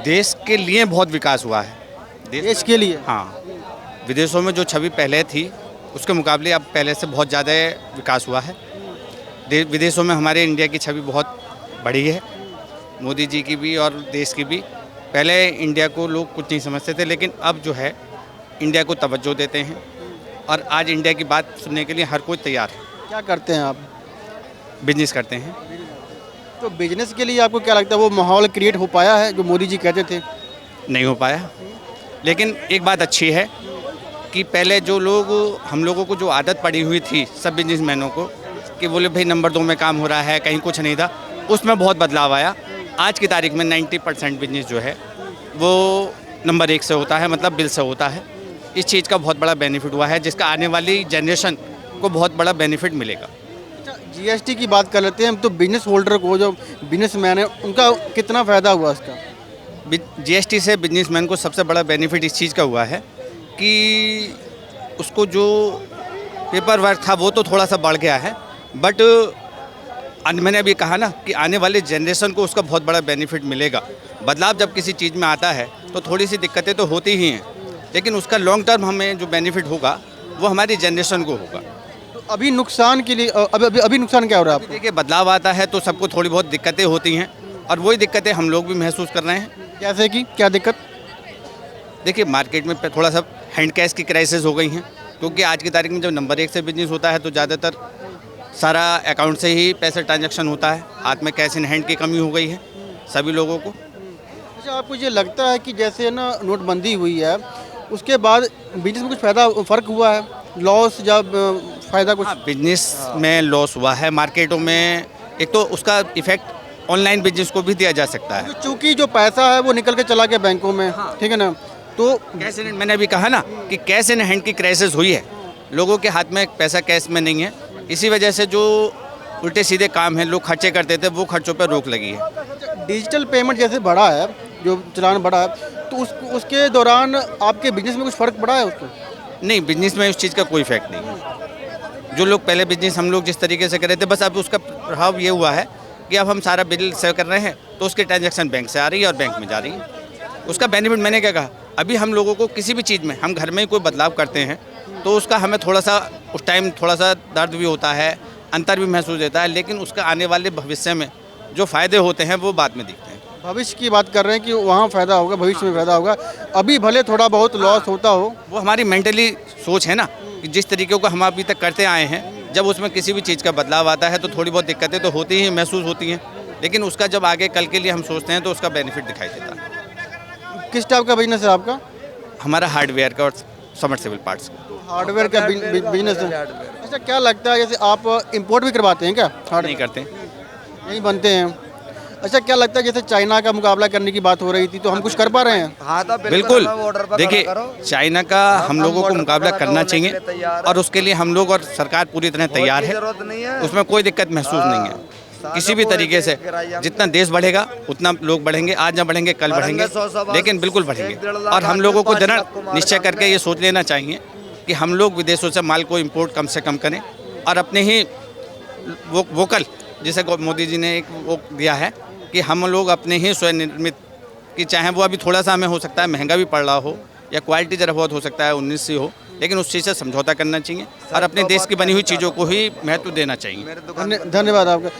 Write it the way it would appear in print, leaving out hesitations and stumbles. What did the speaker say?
देश के लिए बहुत विकास हुआ है। देश के लिए? हाँ, विदेशों में जो छवि पहले थी उसके मुकाबले अब पहले से बहुत ज़्यादा विकास हुआ है। विदेशों में हमारे इंडिया की छवि बहुत बढ़ी है, मोदी जी की भी और देश की भी। पहले इंडिया को लोग कुछ नहीं समझते थे, लेकिन अब जो है इंडिया को तवज्जो देते हैं और आज इंडिया की बात सुनने के लिए हर कोई तैयार है। क्या करते हैं आप? बिजनेस करते हैं। तो बिजनेस के लिए आपको क्या लगता है वो माहौल क्रिएट हो पाया है जो मोदी जी कहते थे? नहीं हो पाया, लेकिन एक बात अच्छी है कि पहले जो लोग हम लोगों को जो आदत पड़ी हुई थी सब बिजनेसमैनों को कि बोले भाई नंबर 2 में काम हो रहा है, कहीं कुछ नहीं था, उसमें बहुत बदलाव आया। आज की तारीख में 90% बिजनेस जो है वो नंबर 1 से होता है, मतलब बिल से होता है। इस चीज़ का बहुत बड़ा बेनिफिट हुआ है, जिसका आने वाली जनरेशन को बहुत बड़ा बेनिफिट मिलेगा। अच्छा, जीएसटी की बात कर लेते हैं हम। तो बिजनेस होल्डर को, जो बिजनेसमैन है, उनका कितना फ़ायदा हुआ इसका? जीएसटी से बिजनेसमैन को सबसे बड़ा बेनिफिट इस चीज़ का हुआ है कि उसको जो पेपर वर्क था वो तो थोड़ा सा बढ़ गया है, बट मैंने अभी कहा ना कि आने वाले जनरेशन को उसका बहुत बड़ा बेनिफिट मिलेगा। बदलाव जब किसी चीज़ में आता है तो थोड़ी सी दिक्कतें तो होती ही हैं, लेकिन उसका लॉन्ग टर्म हमें जो बेनिफिट होगा वो हमारी जनरेशन को होगा। तो अभी नुकसान के लिए अभी नुकसान क्या हो रहा है आपको? देखिए, बदलाव आता है तो सबको थोड़ी बहुत दिक्कतें होती हैं और वही दिक्कतें हम लोग भी महसूस कर रहे हैं। जैसे कि क्या दिक्कत? देखिए, मार्केट में थोड़ा सा हैंड कैश की क्राइसिस हो गई हैं, क्योंकि आज की तारीख में जब नंबर 1 से बिजनेस होता है तो ज़्यादातर सारा अकाउंट से ही पैसे ट्रांजैक्शन होता है। हाथ में कैश इन हैंड की कमी हो गई है सभी लोगों को। अच्छा, आपको ये लगता है कि जैसे ना नोटबंदी हुई है उसके बाद बिजनेस में कुछ फ़र्क हुआ है, लॉस जब फ़ायदा कुछ? हाँ, बिजनेस में लॉस हुआ है। मार्केटों में एक तो उसका इफेक्ट ऑनलाइन बिजनेस को भी दिया जा सकता है। चूँकि जो पैसा है वो निकल के चला गया बैंकों में, ठीक है ना? तो कैश इन, मैंने अभी कहा ना कि कैश इन हैंड की क्राइसिस हुई है, लोगों के हाथ में पैसा कैश में नहीं है। इसी वजह से जो उल्टे सीधे काम हैं लोग खर्चे करते थे, वो खर्चों पर रोक लगी है। डिजिटल पेमेंट जैसे बढ़ा है, जो चलान बढ़ा है, तो उसके दौरान आपके बिजनेस में कुछ फ़र्क पड़ा है उसको? नहीं, बिजनेस में उस चीज़ का कोई इफेक्ट नहीं है। जो लोग पहले बिजनेस हम लोग जिस तरीके से कर रहे थे, बस अब उसका प्रभाव ये हुआ है कि अब हम सारा बिल सेव कर रहे हैं तो उसकी ट्रांजैक्शन बैंक से आ रही है और बैंक में जा रही है। उसका बेनिफिट मैंने क्या कहा, अभी हम लोगों को किसी भी चीज़ में हम घर में ही कोई बदलाव करते हैं तो उसका हमें थोड़ा सा उस टाइम थोड़ा सा दर्द भी होता है, अंतर भी महसूस होता है, लेकिन उसका आने वाले भविष्य में जो फ़ायदे होते हैं वो बाद में दिखते हैं। भविष्य की बात कर रहे हैं कि वहाँ फ़ायदा होगा, भविष्य में फ़ायदा होगा। अभी भले थोड़ा बहुत लॉस होता हो, वो हमारी मेंटली सोच है ना कि जिस तरीके को हम अभी तक करते आए हैं, जब उसमें किसी भी चीज़ का बदलाव आता है तो थोड़ी बहुत दिक्कतें तो होती ही महसूस होती हैं, लेकिन उसका जब आगे कल के लिए हम सोचते हैं तो उसका बेनिफिट दिखाई देता है। किस टाइप का बिजनेस है आपका? हमारा हार्डवेयर का और सबमर्सिबल पार्ट्स का। हार्डवेयर का बिजनेस है। अच्छा, क्या लगता है जैसे आप इंपोर्ट भी करवाते हैं क्या? नहीं करते। यहीं बनते हैं। अच्छा, क्या लगता है जैसे चाइना का मुकाबला करने की बात हो रही थी, तो हम कुछ कर पा रहे हैं? हाँ, तो बिल्कुल। देखिए, चाइना का हम लोगों को मुकाबला करना चाहिए और उसके लिए हम लोग और सरकार पूरी तरह तैयार है। उसमें कोई दिक्कत महसूस नहीं है किसी भी तरीके से। जितना देश बढ़ेगा उतना लोग बढ़ेंगे, आज ना बढ़ेंगे कल बढ़ेंगे, लेकिन बिल्कुल बढ़ेंगे। और हम लोगों को दृढ़ निश्चय करके ये सोच लेना चाहिए कि हम लोग विदेशों से माल को इम्पोर्ट कम से कम करें और अपने ही वोकल, जिसे मोदी जी ने एक वो दिया है कि हम लोग अपने ही स्वयं निर्मित की, चाहे वो अभी थोड़ा सा हमें हो सकता है महंगा भी पड़ रहा हो या क्वालिटी ज़रा बहुत हो सकता है 19 सी हो, लेकिन उस चीज़ से समझौता करना चाहिए और अपने देश की बनी हुई चीज़ों को ही महत्व देना चाहिए। धन्यवाद आपका।